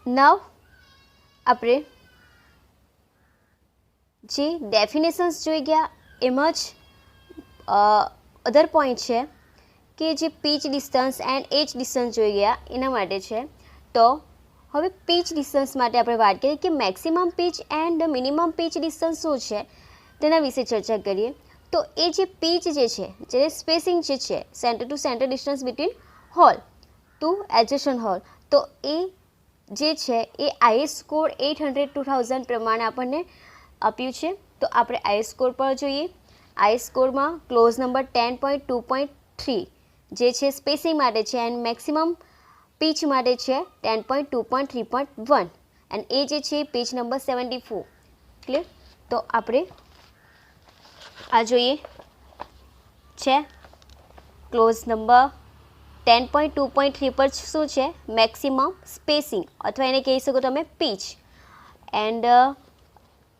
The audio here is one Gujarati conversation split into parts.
નાવ આપણે જે ડેફિનેશન્સ જોઈ ગયા એમાં જ અધર પોઈન્ટ છે કે જે pitch distance and edge distance જોઈ ગયા એના માટે છે. તો હવે પીચ ડિસ્ટન્સ માટે આપણે વાત કરીએ કે maximum pitch and minimum pitch distance શું છે તેના વિશે ચર્ચા કરીએ. તો એ જે પીચ જે છે, જે સ્પેસિંગ જે છે centre to centre distance between hole to adjacent hole, તો એ જે છે એ આઈએસ કોડ 800-2000 પ્રમાણે આપણને આપ્યું છે. તો આપણે આઈએસ કોડ પર જોઈએ. આઈએસ કોડમાં ક્લોઝ નંબર 10.2.3 જે છે સ્પેસિંગ માટે છે એન્ડ મેક્સિમમ પીચ માટે છે 10.2.3.1 એન્ડ એ જે છે પેજ નંબર 74. ક્લિયર? તો આપણે આ જોઈએ છે ક્લોઝ નંબર 10.2.3 પર શું છે મેક્સિમમ સ્પેસિંગ અથવા એને કહી શકો તમે પીચ. એન્ડ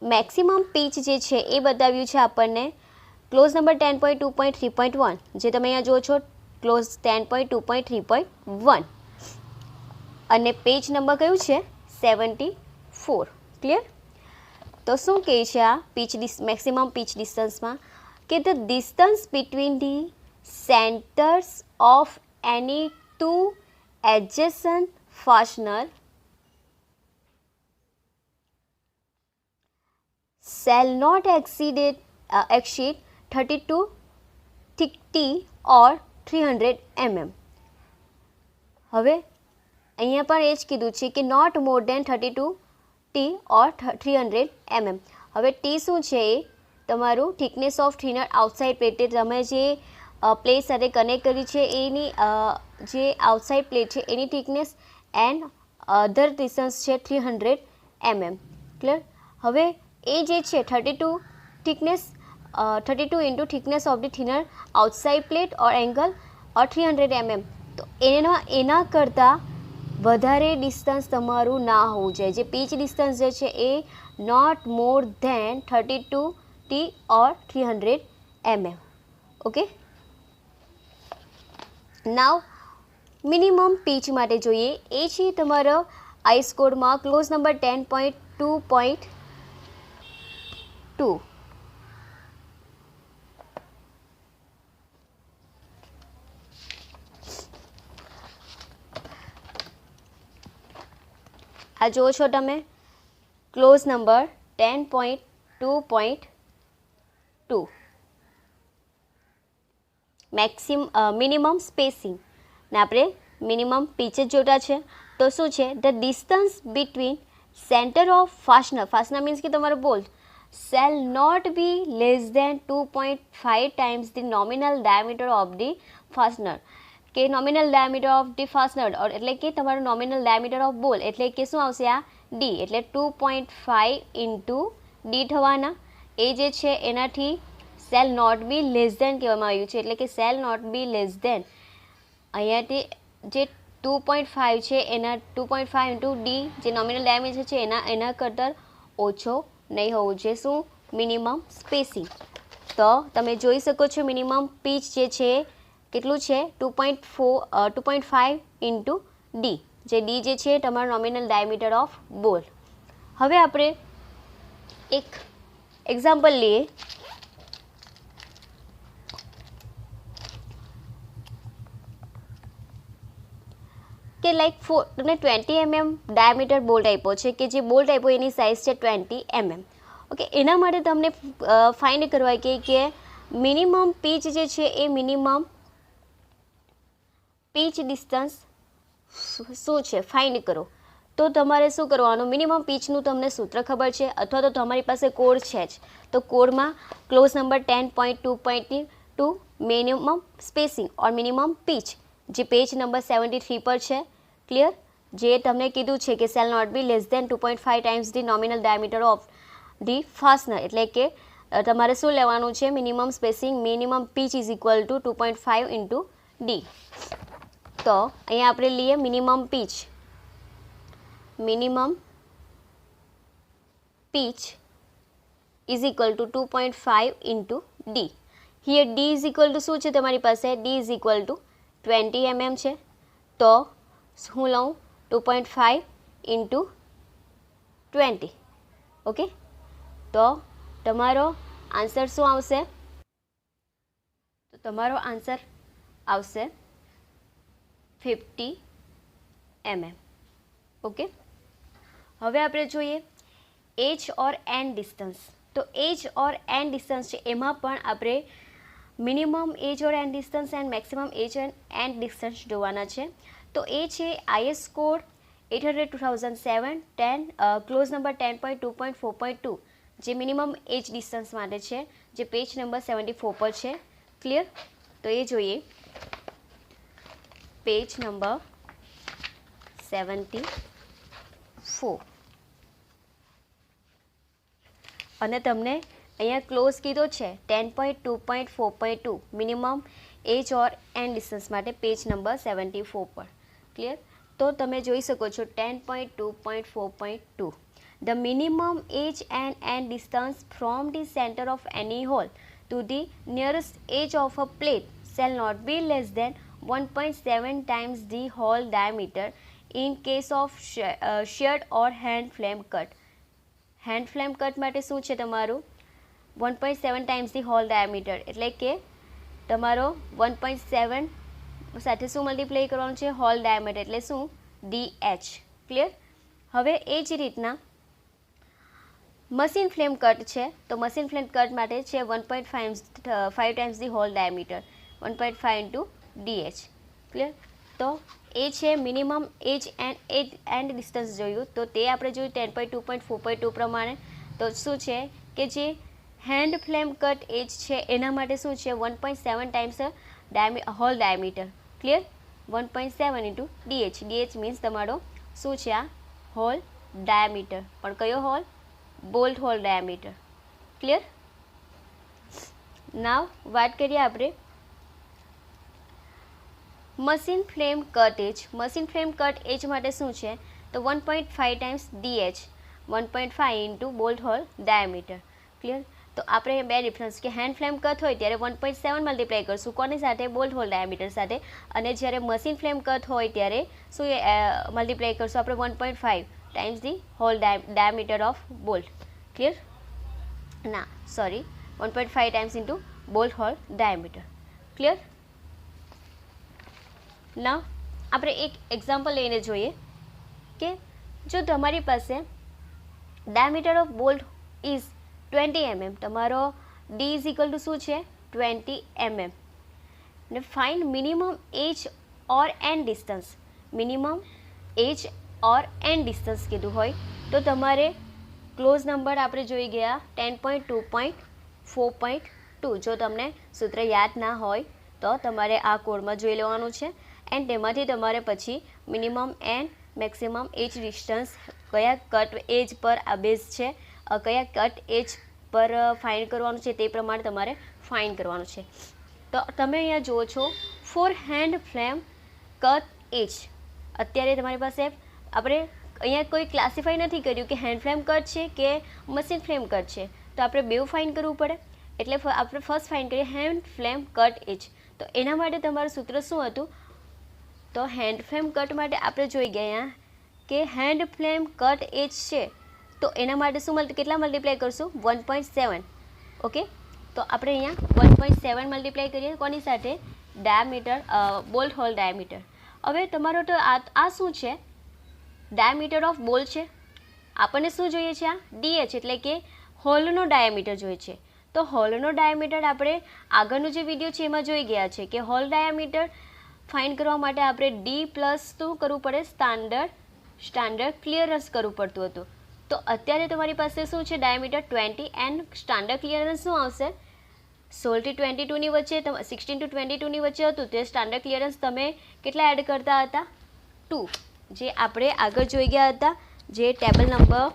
મેક્સિમમ પીચ જે છે એ બતાવ્યું છે આપણને ક્લોઝ નંબર 10.2.3.1 જે તમે અહીંયા જુઓ છો ક્લોઝ 10.2.3.1 અને પેજ નંબર કયું છે 74. ક્લિયર? તો શું કહે છે આ પીચ મેક્સિમમ પીચ ડિસ્ટન્સમાં કે the distance between the centres of any two adjacent fastener shall not exceed 32 T or 300 mm. હવે અહીંયા પણ એ જ કીધું છે કે not more than 32 T or 300 mm. હવે ટી શું છે એ તમારું thickness of thinner outside plate, તમે જે પ્લેટ સાથે કનેક્ટ કરી છે એની જે આઉટસાઇડ પ્લેટ છે એની થિકનેસ એન્ડ અધર ડિસ્ટન્સ છે 300 mm. ક્લિયર? હવે એ જે છે 32 thickness 32 into thickness of the thinner outside plate or angle or 300 mm. તો એના કરતાં વધારે ડિસ્ટન્સ તમારું ના હોવું જોઈએ. જે પીચ ડિસ્ટન્સ જે છે એ not more than 32 T or 300 mm. Okay. Now minimum pitch માટે જોઈએ. એ છે તમારો આઈસ કોડમાં ક્લોઝ નંબર 10.2.2. આ જુઓ છો તમે ક્લોઝ નંબર 10.2.2 મિનિમમ સ્પેસિંગ ને આપણે મિનિમમ પીચ જ જોતા છે. તો શું છે the distance between centre of fastener means કે તમારો bolt shall not be less than 2.5 times the nominal diameter of the fastener. કે nominal diameter of the fastener એટલે કે તમારું નોમિનલ ડાયામીટર ઓફ બોલ એટલે કે શું આવશે આ ડી એટલે 2.5 ઇન્ટુ ડી થવાના. એ જે છે એનાથી shall not be less than કહેવામાં આવ્યું છે એટલે કે shall not be less than અહીંયાથી જે 2.5 છે એના 2.5 ઇન્ટુ ડી જે નોમિનલ ડાયામીટર છે એના કરતાં ઓછો નહીં હોવું જોઈએ. શું? Minimum spacing. તો તમે જોઈ શકો છો મિનિમમ પીચ જે છે કેટલું છે 2.5 ઇન્ટુ ડી જે ડી જે છે તમારું નોમિનલ ડાયામીટર ઓફ બોલ. હવે આપણે એક એક્ઝામ્પલ લઈએ કે લાઈક તમને 20 mm ડાયામીટર બોલ્ટ આપ્યો છે કે જે બોલ્ટ આપ્યો એની સાઇઝ છે 20 mm. ઓકે. એના માટે તમને ફાઇન્ડ કરવા કે મિનિમમ પીચ જે છે એ મિનિમમ પીચ ડિસ્ટન્સ શું છે ફાઇન્ડ કરો. તો તમારે શું કરવાનું મિનિમમ પીચનું તમને સૂત્ર ખબર છે અથવા તો તમારી પાસે કોડ છે જ. તો કોડમાં clause number 10.2.2 minimum spacing or minimum pitch જે પેજ નંબર 73 પર છે. ક્લિયર? જે તમને કીધું છે કે shall not be less than 2.5 times the nominal diameter of the fastener એટલે કે તમારે શું લેવાનું છે minimum spacing minimum pitch is equal to 2.5 into D. તો અહીંયા આપણે લઈએ minimum pitch. Minimum pitch is equal to 2.5 into D. Here D is equal to શું છે તમારી પાસે D is equal two 20 mm છે. તો હું લઉં 2.5 ઇન્ટુ 20. ઓકે, તો તમારો આન્સર શું આવશે? તો તમારો આન્સર આવશે 50 mm. ઓકે, હવે આપણે જોઈએ એચ ઓર એન્ડ ડિસ્ટન્સ. તો એચ ઓર એન્ડ ડિસ્ટન્સ છે એમાં પણ આપણે minimum edge or end distance and maximum edge end distance જોવાના છે. તો એ છે IS કોડ 800/2007 10 ક્લોઝ નંબર 10.2.4.2 જે મિનિમમ એજ ડિસ્ટન્સ માટે છે, જે પેજ નંબર 74 પર છે. ક્લિયર? તો એ જોઈએ પેજ નંબર 74 અને તમને અહીંયા ક્લોઝ કીધો છે 10.2.4.2 minimum edge or end distance માટે પેજ નંબર 74 પર. ક્લિયર? તો તમે જોઈ શકો છો 10.2.4.2 the minimum edge and end distance from the centre of any hole to the nearest edge of a plate shall not be less than 1.7 times the hole diameter in case of sheared or hand flame cut. hand flame cut માટે શું છે તમારું 1.7 times the hole diameter, એટલે કે તમારો 1.7 સાથે શું મલ્ટીપ્લાય કરવાનું છે? હોલ ડાયામીટર, એટલે શું? DH. ક્લિયર? હવે એ જ રીતના મશીન ફ્લેમ કટ છે, તો મશીન ફ્લેમ કટ માટે છે 1.5 times the hole diameter, 1.5 into DH. Clear? તો એ છે મિનિમમ એજ એન્ડ ડિસ્ટન્સ જોયું, તો તે આપણે જોયું 10.2.4.2 પ્રમાણે. તો શું છે કે જે હેન્ડ ફ્લેમ કટ એજ છે એના માટે શું છે 1.7 times hole diameter. Clear? 1.7 into DH. DH means તમારો શું છે આ હોલ ડાયામીટર, પણ કયો hole? Bolt hole diameter. Clear? Now વાત કરીએ આપણે machine flame cut edge. Machine flame cut edge માટે શું છે? તો 1.5 times DH, 1.5 into bolt hole diameter. Clear? તો આપણે બે ડિફરન્સ કે હેન્ડ ફ્લેમ કટ હોય ત્યારે 1.7 મલ્ટીપ્લાય કરશું કોની સાથે? બોલ્ટ હોલ ડાયામીટર સાથે. અને જ્યારે મશીન ફ્લેમ કટ હોય ત્યારે શું મલ્ટીપ્લાય કરશું આપણે? 1.5 times the hole diameter of bolt. Clear? ના sorry, 1.5 times into bolt hole diameter. Clear? ના આપણે એક એક્ઝામ્પલ લઈને જોઈએ કે જો તમારી પાસે diameter of bolt is 20 mm, તમારો D ઇઝ ઇક્વલ ટુ શું છે? 20 mm. ને find minimum edge or end distance. Minimum edge or end distance કીધું હોય તો તમારે ક્લોઝ નંબર આપણે જોઈ ગયા 10.2.4.2. જો તમને સૂત્ર યાદ ના હોય તો તમારે આ કોડમાં જોઈ લેવાનું છે, એન્ડ તેમાંથી તમારે પછી minimum and maximum edge distance કયા કટ એજ પર આ બેઝ છે, કયા કટ એજ પર ફાઇન્ડ કરવાનું છે તે પ્રમાણે તમારે ફાઇન્ડ કરવાનું છે. તો તમે અહીંયા જુઓ છો ફોર હેન્ડ ફ્લેમ કટ એજ. અત્યારે તમારી પાસે આપણે અહીંયા કોઈ ક્લાસિફાઈ નથી કર્યું કે હેન્ડ ફ્લેમ કટ છે કે મશીન ફ્લેમ કટ છે, તો આપણે બેઉ ફાઇન્ડ કરવું પડે. એટલે આપણે ફર્સ્ટ ફાઇન્ડ કરીએ હેન્ડ ફ્લેમ કટ એજ. તો એના માટે તમારું સૂત્ર શું હતું? તો હેન્ડ ફ્લેમ કટ માટે આપણે જોઈ ગયા અહીંયા કે હેન્ડ ફ્લેમ કટ એજ છે તો એના માટે શું કેટલા મલ્ટીપ્લાય કરશું? 1.7. ઓકે, તો આપણે અહીંયા 1.7 મલ્ટીપ્લાય કરીએ કોની સાથે? Diameter, bolt hole diameter. હવે તમારો તો આ શું છે? ડાયામીટર ઓફ બોલ છે. આપણને શું જોઈએ છે? આ DH એટલે કે હોલનો ડાયામીટર જોઈએ છે. તો હોલનો ડાયામીટર આપણે આગળનો જે વિડીયો છે એમાં જોઈ ગયા છે કે હોલ ડાયામીટર ફાઇન્ડ કરવા માટે આપણે D પ્લસ શું કરવું પડે? સ્ટાન્ડર્ડ ક્લિયરન્સ કરવું પડતું હતું. તો અત્યારે તમારી પાસે શું છે? ડાયામીટર 20 એન્ડ સ્ટાન્ડર્ડ ક્લિયરન્સ શું આવશે? 16 થી 22 ની વચ્ચે, 16 to 22 ની વચ્ચે હતું તે સ્ટાન્ડર્ડ ક્લિયરન્સ તમે કેટલા એડ કરતા હતા? 2, જે આપણે આગળ જોઈ ગયા હતા, જે table number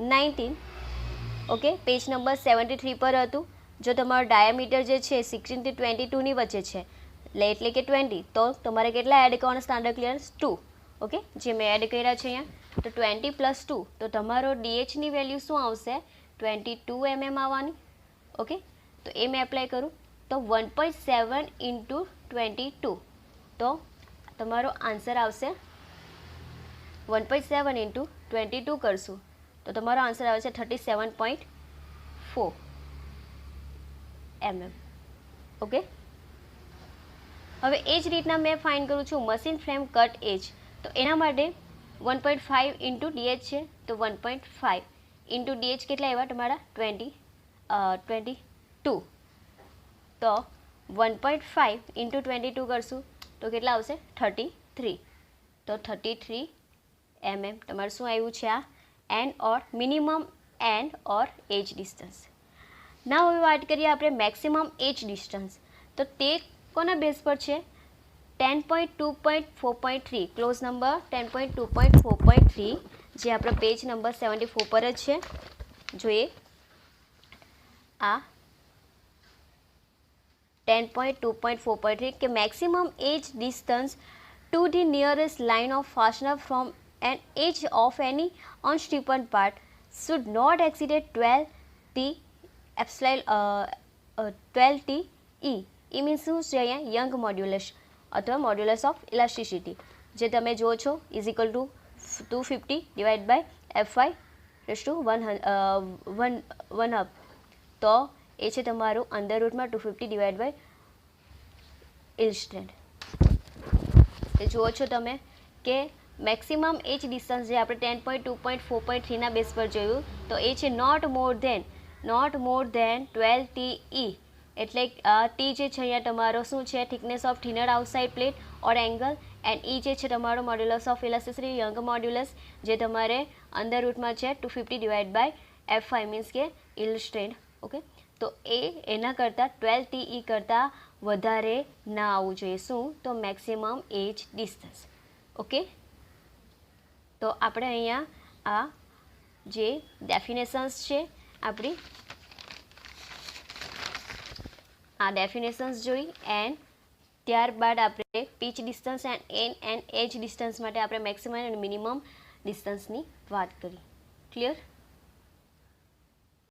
19 okay page number 73 પર હતું. જો તમારો ડાયામીટર જે છે 16 થી 22 ની વચ્ચે છે એટલે કે 20, તો તમારે કેટલા એડ કરવાના? Standard clearance 2. ઓકે, જે મેં એડ કર્યા છે અહીંયા, તો 20 + 2, તો તમારો DH ની વેલ્યુ શું આવશે? 22 mm આવવાની. ઓકે, તો એ મેં એપ્લાય કરું તો 1.7 ઇન્ટુ 22, તો તમારો આન્સર આવશે 1.7 ઇન્ટુ 22 કરશું તો તમારો આન્સર આવે છે 37.4 mm. ઓકે, હવે એ જ રીતના મેં ફાઇન્ડ કરું છું મશીન ફ્રેમ કટ એજ, તો એના માટે 1.5 ઇન્ટુ ડીએચ છે, તો 1.5 ઇન્ટુ ડીએચ કેટલા આવ્યા તમારા 22, તો 1.5 ઇન્ટુ 22 કરશું તો કેટલા આવશે 33, તો 33 mm તમારું શું આવ્યું છે આ end or minimum end or edge distance. ના હવે વાત કરીએ આપણે મેક્સિમમ એજ ડિસ્ટન્સ, તો તે કોના બેઝ પર છે 10.2.4.3 ક્લોઝ નંબર 10.2.4.3 જે આપણા પેજ નંબર 74 પર જ છે. જોઈએ આ 10.2.4.3 કે maximum edge distance to the nearest line of fastener from an edge of any unstiffened part should not exceeded 12 T epsilon 12 T E. એ મીન્સ શું છે અહીંયા યંગ મોડ્યુલસ અથવા મોડ્યુલસ ઓફ ઇલાસ્ટિસિટી જે તમે જુઓ છો is equal to 250 divide by FY raise to 1 up, તો એ છે તમારું અંડર રૂટમાં 250 ડિવાઇડ બાય ઇલસ્ટ્રેન્ડ. એ જુઓ છો તમે કે મેક્સિમમ એજ ડિસ્ટન્સ જે આપણે 10.2.4.3 ના બેઝ પર જોયું તો એ છે નોટ મોર ધેન 12 TE, એટલે ટી જે છે અહીંયા તમારો શું છે thickness of thinner outside plate or angle, and E જે છે તમારો modulus of elasticity Young modulus જે તમારે અંડર રૂટમાં છે 250 ડિવાઇડ બાય FY મીન્સ કે ઇલસ્ટ્રેન્ડ. ઓકે, તો એના કરતાં 12 TE કરતાં વધારે ના આવવું જોઈએ. શું? તો મેક્સિમમ એજ ડિસ્ટન્સ. ઓકે, તો આપણે અહીંયા આ જે ડેફિનેશન્સ છે આપણી આ ડેફિનેશન્સ જોઈ એન્ડ ત્યારબાદ આપણે pitch distance and edge distance માટે આપણે મેક્સિમમ અને મિનિમમ ડિસ્ટન્સની વાત કરી. ક્લિયર?